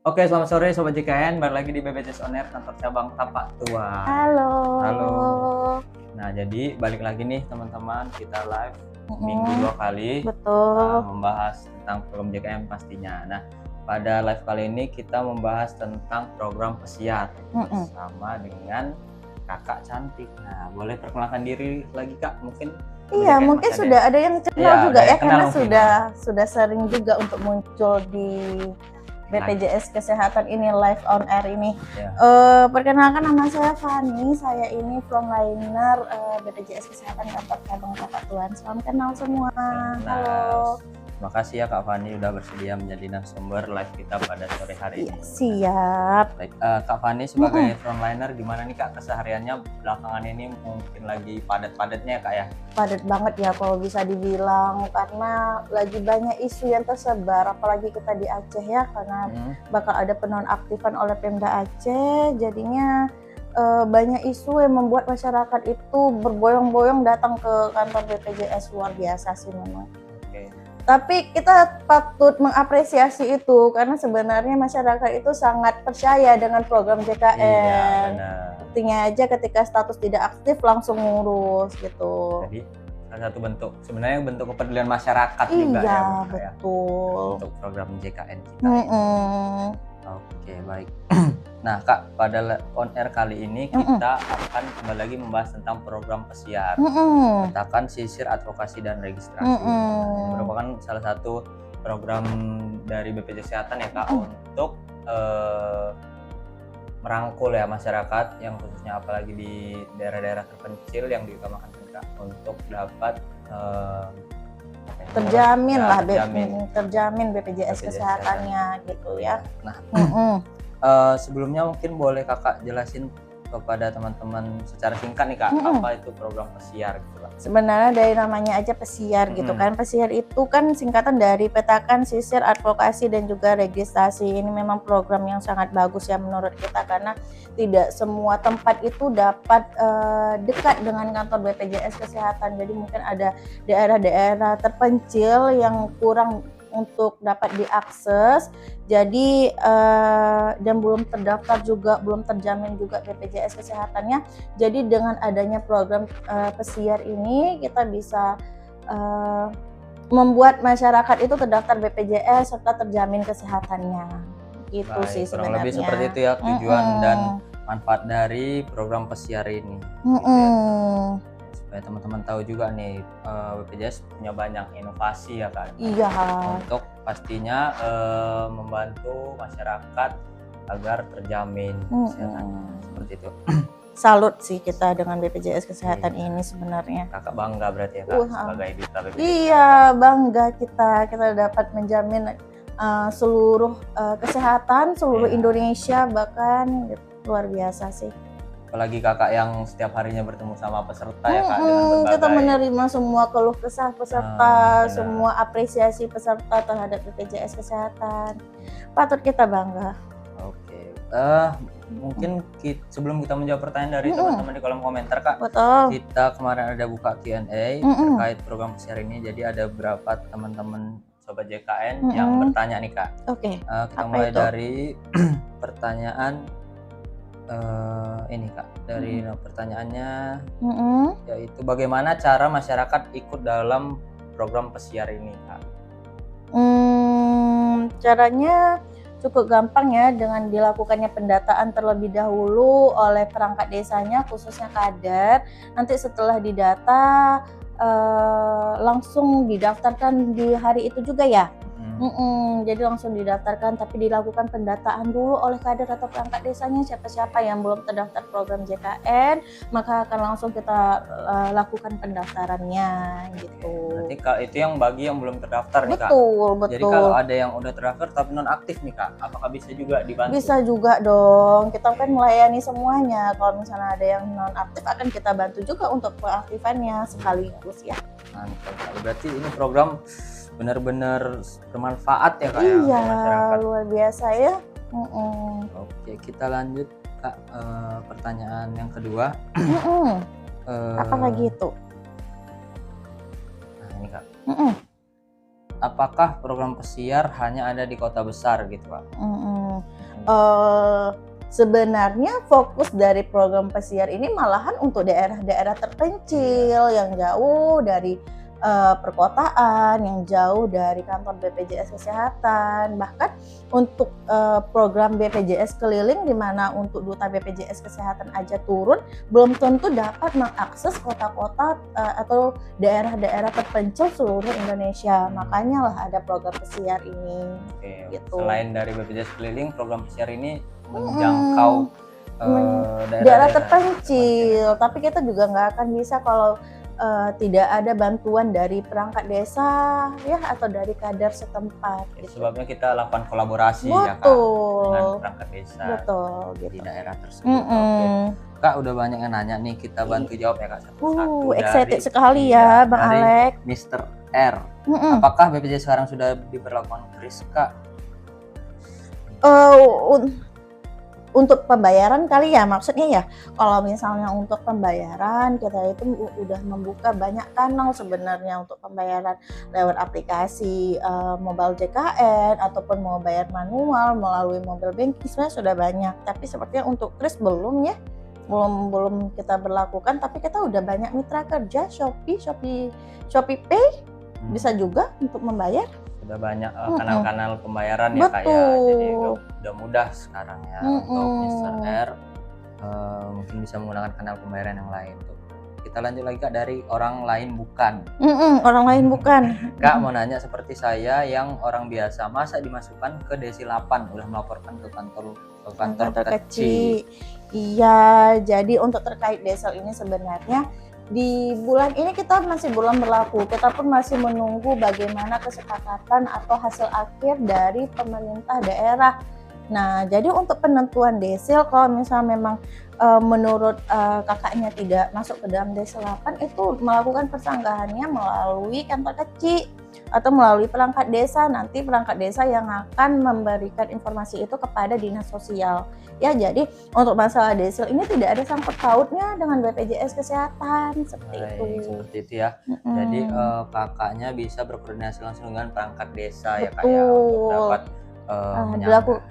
Oke, selamat sore Sobat JKN, balik lagi di BPJS On Air kantor cabang Tapak Tua. Halo. Halo. Nah, jadi balik lagi nih teman-teman, kita live minggu 2 kali. Betul. Membahas tentang program JKN pastinya. Nah, pada live kali ini kita membahas tentang program pesiar bersama dengan Kakak cantik. Nah, boleh perkenalkan diri lagi Kak, mungkin. Iya, mungkin sudah ada yang kenal juga ya, karena sudah sering juga untuk muncul di BPJS Kesehatan ini, live on air ini. Perkenalkan, nama saya Fani, saya ini frontliner BPJS Kesehatan kantor cabang Tapak Tua. Salam kenal semua. Halo. Terima kasih ya Kak Fani udah bersedia menjadi narasumber live kita pada sore hari ini. Siap. Baik, Kak Fani sebagai frontliner, gimana nih Kak kesehariannya belakangan ini, mungkin lagi padat-padatnya ya Kak ya? Padat banget ya kalau bisa dibilang, karena lagi banyak isu yang tersebar, apalagi kita di Aceh ya, karena bakal ada penonaktifan oleh Pemda Aceh, jadinya banyak isu yang membuat masyarakat itu berboyong-boyong datang ke kantor BPJS. Luar biasa sih memang. Tapi kita patut mengapresiasi itu, karena sebenarnya masyarakat itu sangat percaya dengan program JKN. Iya, benar. Buktinya aja ketika status tidak aktif langsung ngurus gitu. Jadi salah satu bentuk, sebenarnya bentuk kepedulian masyarakat juga ya. Iya, betul. Untuk program JKN kita. Oke, baik. Nah Kak, pada on air kali ini kita akan kembali lagi membahas tentang program pesiar, katakan sisir advokasi dan registrasi. Merupakan salah satu program dari BPJS Kesehatan ya Kak, untuk merangkul ya masyarakat yang khususnya apalagi di daerah-daerah terpencil yang diutamakan Kak, untuk dapat terjamin BPJS kesehatannya gitu ya. Nah, sebelumnya mungkin boleh Kakak jelasin kepada teman-teman secara singkat nih Kak, apa itu program pesiar gitu Kak? Sebenarnya dari namanya aja pesiar gitu kan. Pesiar itu kan singkatan dari petakan, sisir, advokasi, dan juga registrasi. Ini memang program yang sangat bagus ya menurut kita, karena tidak semua tempat itu dapat dekat dengan kantor BPJS Kesehatan. Jadi mungkin ada daerah-daerah terpencil yang kurang untuk dapat diakses, jadi dan belum terdaftar juga, belum terjamin juga BPJS kesehatannya. Jadi dengan adanya program pesiar ini, kita bisa membuat masyarakat itu terdaftar BPJS serta terjamin kesehatannya. Gitu. Baik, sih kurang sebenarnya. Lebih seperti itu ya tujuan dan manfaat dari program pesiar ini. Gitu ya. Supaya teman-teman tahu juga nih, BPJS punya banyak inovasi ya Kak. Iya. Untuk pastinya membantu masyarakat agar terjamin kesehatannya, seperti itu. Salut sih kita dengan BPJS Kesehatan ini sebenarnya. Kakak bangga berarti ya Kak sebagai duta BPJS. Iya, bangga kita dapat menjamin seluruh kesehatan seluruh Indonesia, bahkan luar biasa sih. Apalagi Kakak yang setiap harinya bertemu sama peserta ya Kak, dengan berbagai, kita menerima semua keluh kesah peserta, semua apresiasi peserta terhadap BPJS Kesehatan. Patut kita bangga. Oke, mungkin sebelum kita menjawab pertanyaan dari teman-teman di kolom komentar Kak, kita kemarin ada buka Q&A terkait program pesiar ini. Jadi ada beberapa teman-teman Sobat JKN yang bertanya nih Kak. Kita mulai dari pertanyaan ini Kak, dari pertanyaannya yaitu bagaimana cara masyarakat ikut dalam program pesiar ini Kak? Caranya cukup gampang ya, dengan dilakukannya pendataan terlebih dahulu oleh perangkat desanya, khususnya kader. Nanti setelah didata langsung didaftarkan di hari itu juga ya. Jadi langsung didaftarkan, tapi dilakukan pendataan dulu oleh kader atau perangkat desanya. Siapa-siapa yang belum terdaftar program JKN, maka akan langsung kita lakukan pendaftarannya gitu. Berarti Kak, itu yang bagi yang belum terdaftar nih Kak? Betul. Jadi kalau ada yang udah terdaftar tapi non aktif nih Kak, apakah bisa juga dibantu? Bisa juga dong, kita kan melayani semuanya. Kalau misalnya ada yang non aktif, akan kita bantu juga untuk pengaktifannya sekaligus ya. Mantap. Berarti ini program benar-benar bermanfaat ya Kak ya, untuk masyarakat. Luar biasa ya. Oke, kita lanjut Kak, pertanyaan yang kedua. Apa lagi itu? Nah ini Kak, apakah program pesiar hanya ada di kota besar gitu Pak? sebenarnya fokus dari program pesiar ini malahan untuk daerah-daerah terpencil yang jauh dari perkotaan, yang jauh dari kantor BPJS Kesehatan. Bahkan untuk program BPJS keliling, di mana untuk duta BPJS Kesehatan aja turun, belum tentu dapat mengakses kota-kota atau daerah-daerah terpencil seluruh Indonesia. Makanya lah ada program pesiar ini. Oke. Gitu. Selain dari BPJS keliling, program pesiar ini menjangkau daerah terpencil, tapi kita juga nggak akan bisa kalau tidak ada bantuan dari perangkat desa ya atau dari kader setempat. Gitu. Sebabnya kita lakukan kolaborasi ya Kak dengan perangkat desa di daerah tersebut. Oke. Kak udah banyak yang nanya nih, kita bantu jawab ya Kak satu-satu. Excited sekali ya Bang Alek. Mr. R. Apakah BPJS sekarang sudah diberlakukan kris Kak? Untuk pembayaran kali ya, maksudnya ya kalau misalnya untuk pembayaran kita itu udah membuka banyak kanal sebenarnya untuk pembayaran lewat aplikasi mobile JKN ataupun mau bayar manual melalui mobile banking sebenarnya sudah banyak, tapi sepertinya untuk kris belum ya, belum kita berlakukan, tapi kita udah banyak mitra kerja Shopee Pay bisa juga untuk membayar. Sudah banyak kanal-kanal pembayaran ya Kak ya, jadi udah mudah sekarang ya untuk Mr. R mungkin bisa menggunakan kanal pembayaran yang lain tuh. Kita lanjut lagi Kak dari orang lain bukan. Orang lain bukan. Kak mau nanya, seperti saya yang orang biasa, masa dimasukkan ke Desi 8 udah melaporkan ke kantor kecil. Iya, jadi untuk terkait desel ini sebenarnya di bulan ini kita masih belum berlaku, kita pun masih menunggu bagaimana kesepakatan atau hasil akhir dari pemerintah daerah. Nah, jadi untuk penentuan desel, kalau misalnya memang menurut kakaknya tidak masuk ke dalam desel 8, itu melakukan persanggahannya melalui kantor kecil atau melalui perangkat desa. Nanti perangkat desa yang akan memberikan informasi itu kepada dinas sosial. Ya, jadi untuk masalah desel ini tidak ada sangkut pautnya dengan BPJS Kesehatan seperti itu. Seperti itu ya. Jadi kakaknya bisa berkoordinasi langsung dengan perangkat desa. Betul. Ya Kak ya, untuk dapat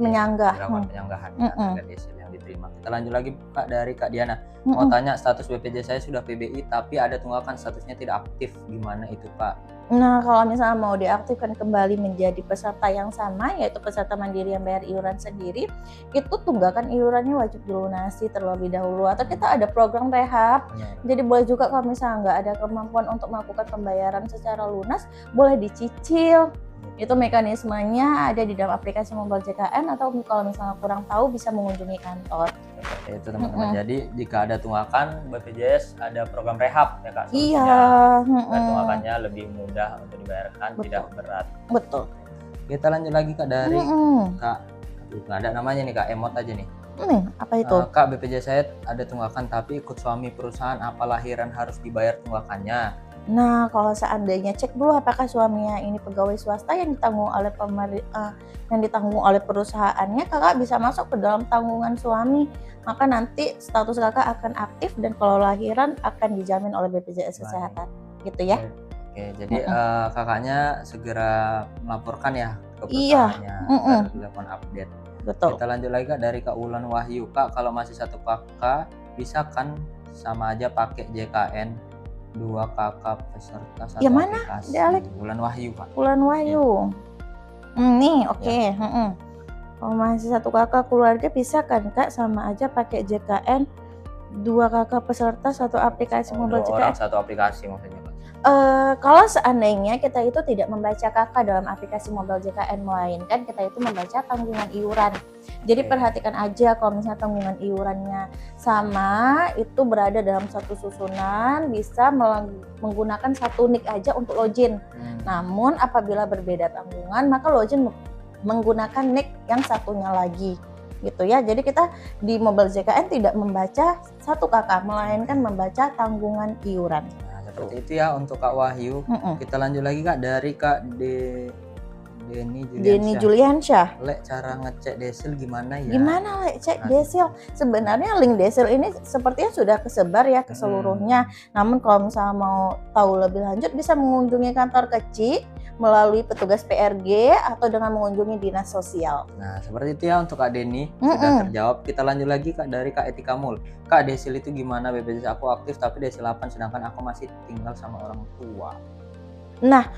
menyanggah penyanggahan harga desel yang diterima. Kita lanjut lagi Kak dari Kak Diana. Mau tanya, status BPJS saya sudah PBI tapi ada tunggakan statusnya tidak aktif, gimana itu Pak? Nah, kalau misalnya mau diaktifkan kembali menjadi peserta yang sama, yaitu peserta mandiri yang bayar iuran sendiri, itu tunggakan iurannya wajib dilunasi terlebih dahulu. Atau kita ada program rehab, jadi boleh juga kalau misalnya nggak ada kemampuan untuk melakukan pembayaran secara lunas, boleh dicicil. Itu mekanismenya ada di dalam aplikasi mobile JKN, atau kalau misalnya kurang tahu bisa mengunjungi kantor. Itu teman-teman. Jadi jika ada tunggakan BPJS ada program rehab ya Kak. Iya. Tunggakannya lebih mudah untuk dibayarkan, tidak berat. Betul. Kita lanjut lagi Kak dari Kak. Nggak ada namanya nih Kak, emot aja nih. Apa itu? Kak, BPJS saya ada tunggakan tapi ikut suami perusahaan, apa lahiran harus dibayar tunggakannya? Nah, kalau seandainya cek dulu apakah suaminya ini pegawai swasta yang ditanggung oleh perusahaannya, kakak bisa masuk ke dalam tanggungan suami. Maka nanti status kakak akan aktif dan kalau lahiran akan dijamin oleh BPJS Kesehatan. Gitu ya. Oke, jadi kakaknya segera melaporkan ya ke perusahaannya agar dilakukan update. Betul. Kita lanjut lagi Kak dari Kak Wulan Wahyu. Kak, kalau masih satu kakak bisa kan sama aja pakai JKN 2 kakak peserta satu yang mana? aplikasi. Wulan Wahyu Pak. Wulan Wahyu. Nih, oke. Kalau masih satu kakak keluarga bisa kan Kak sama aja pakai JKN 2 kakak peserta satu aplikasi mobile JKN. Orang satu aplikasi maksudnya Kak. Kalau seandainya kita itu tidak membaca kakak dalam aplikasi mobile JKN, melainkan kita itu membaca tanggungan iuran. Jadi perhatikan aja kalau misalnya tanggungan iurannya sama, itu berada dalam satu susunan, bisa menggunakan satu NIK aja untuk login. Namun apabila berbeda tanggungan, maka login menggunakan NIK yang satunya lagi. Gitu ya. Jadi kita di mobile JKN tidak membaca satu kakak, melainkan membaca tanggungan iuran. Seperti itu ya untuk Kak Wahyu. Kita lanjut lagi Kak dari Kak Denny Juliansyah. Lek cara ngecek desil gimana ya? Gimana Lek cek desil? Sebenarnya link desil ini sepertinya sudah kesebar ya ke seluruhnya. Namun kalau misalnya mau tahu lebih lanjut bisa mengunjungi kantor kecil melalui petugas PRG atau dengan mengunjungi dinas sosial. Nah, seperti itu ya untuk Kak Denny. Sudah terjawab. Kita lanjut lagi Kak dari Kak Etika Mul. Kak, desil itu gimana? BPJS aku aktif tapi desil 8 sedangkan aku masih tinggal sama orang tua. Nah,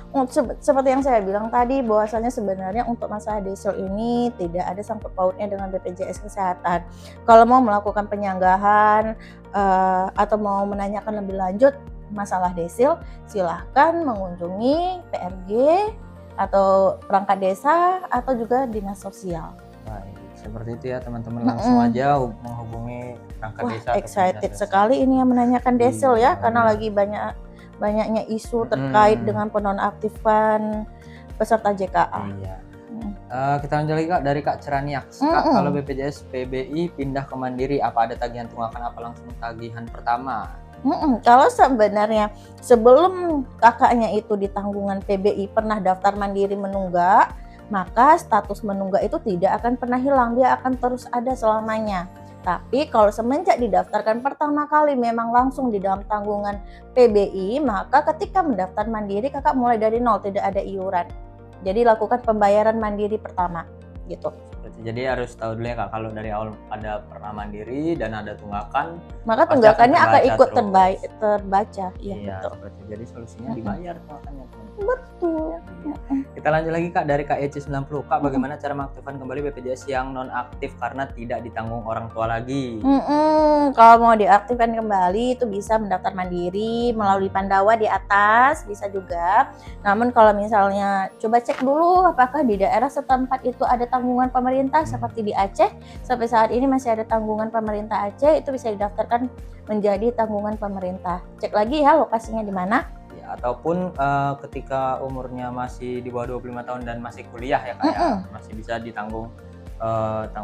seperti yang saya bilang tadi, bahwasanya sebenarnya untuk masalah desil ini tidak ada sangkut pautnya dengan BPJS Kesehatan. Kalau mau melakukan penyanggahan atau mau menanyakan lebih lanjut masalah desil, silahkan mengunjungi PRG atau perangkat desa atau juga dinas sosial. Baik, seperti itu ya teman-teman, langsung aja menghubungi perangkat desa. Excited sekali ini yang menanyakan desil ya, karena lagi banyaknya isu terkait dengan penonaktifan peserta JKA. Iya. Kita lanjut lagi Kak dari Kak Ceraniak. Kak, kalau BPJS PBI pindah ke Mandiri, apa ada tagihan tunggakan apa langsung tagihan pertama? Kalau sebenarnya sebelum kakaknya itu di tanggungan PBI pernah daftar mandiri menunggak, maka status menunggak itu tidak akan pernah hilang, dia akan terus ada selamanya. Tapi kalau semenjak didaftarkan pertama kali memang langsung di dalam tanggungan PBI, maka ketika mendaftar mandiri kakak mulai dari nol, tidak ada iuran. Jadi lakukan pembayaran mandiri pertama gitu. Jadi harus tahu dulu ya Kak, kalau dari awal ada pernah mandiri dan ada tunggakan, maka tunggakannya akan ikut terbaca. Iya, betul. Jadi solusinya dibayar tunggakannya. Betul. Kita lanjut lagi Kak dari Kak EC90. Kak, bagaimana cara mengaktifkan kembali BPJS yang non aktif karena tidak ditanggung orang tua lagi? Kalau mau diaktifkan kembali itu bisa mendaftar mandiri melalui Pandawa di atas, bisa juga. Namun kalau misalnya coba cek dulu apakah di daerah setempat itu ada tanggungan pemerintah seperti di Aceh. Sampai saat ini masih ada tanggungan pemerintah Aceh, itu bisa didaftarkan menjadi tanggungan pemerintah. Cek lagi ya lokasinya di mana. Ataupun ketika umurnya masih di bawah 25 tahun dan masih kuliah ya Kak, ya, masih bisa ditanggung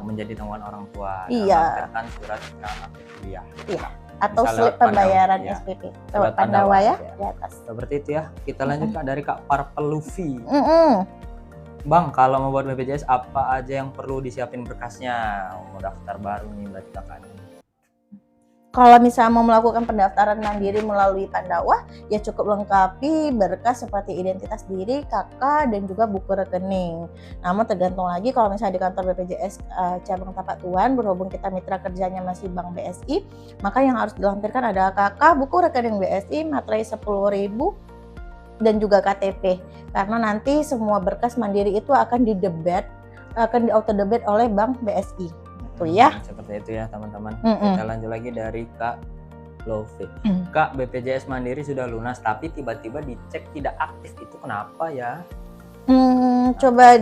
menjadi tanggungan orang tua. Iya. Kan surat keterangan aktif kuliah. Iya. Atau slip pembayaran SPP lewat Pandawa ya di atas. Seperti itu ya. Kita lanjut Kak dari Kak Parpeluvi. Bang, kalau mau buat BPJS apa aja yang perlu disiapin berkasnya? Mau daftar baru nih berarti kakak ini. Kalau misalnya mau melakukan pendaftaran mandiri melalui Pandawa, ya cukup lengkapi berkas seperti identitas diri, KK, dan juga buku rekening. Namun tergantung lagi kalau misalnya di kantor BPJS cabang Tapak Tuan, berhubung kita mitra kerjanya masih Bank BSI, maka yang harus dilampirkan ada KK, buku rekening BSI, materai 10.000, dan juga KTP. Karena nanti semua berkas mandiri itu akan di-auto-debit oleh Bank BSI. Ya, seperti itu ya teman-teman. Kita lanjut lagi dari Kak Love. Kak, BPJS Mandiri sudah lunas tapi tiba-tiba dicek tidak aktif, itu kenapa ya? Coba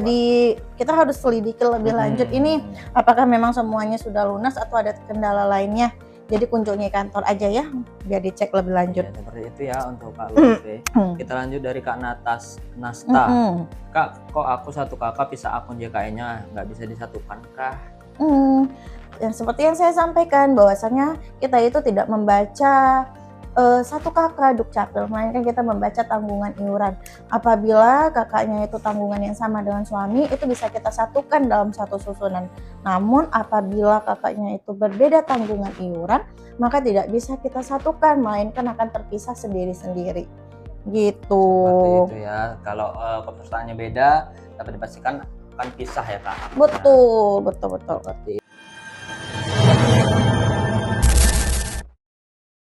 kita harus selidiki lebih lanjut ini apakah memang semuanya sudah lunas atau ada kendala lainnya. Jadi kunjungi kantor aja ya biar dicek lebih lanjut. Ya, seperti itu ya untuk Kak Love. Kita lanjut dari Kak Nasta. Kak, kok aku satu kakak pisah akun JKE-nya, nggak bisa disatukan kah? Dan seperti yang saya sampaikan bahwasanya kita itu tidak membaca satu kakak dukcapil, melainkan kita membaca tanggungan iuran. Apabila kakaknya itu tanggungan yang sama dengan suami, itu bisa kita satukan dalam satu susunan. Namun apabila kakaknya itu berbeda tanggungan iuran, maka tidak bisa kita satukan, melainkan akan terpisah sendiri-sendiri. Gitu. Seperti itu ya. Kalau kepesertaannya beda, dapat dipastikan akan pisah ya Kak. Betul.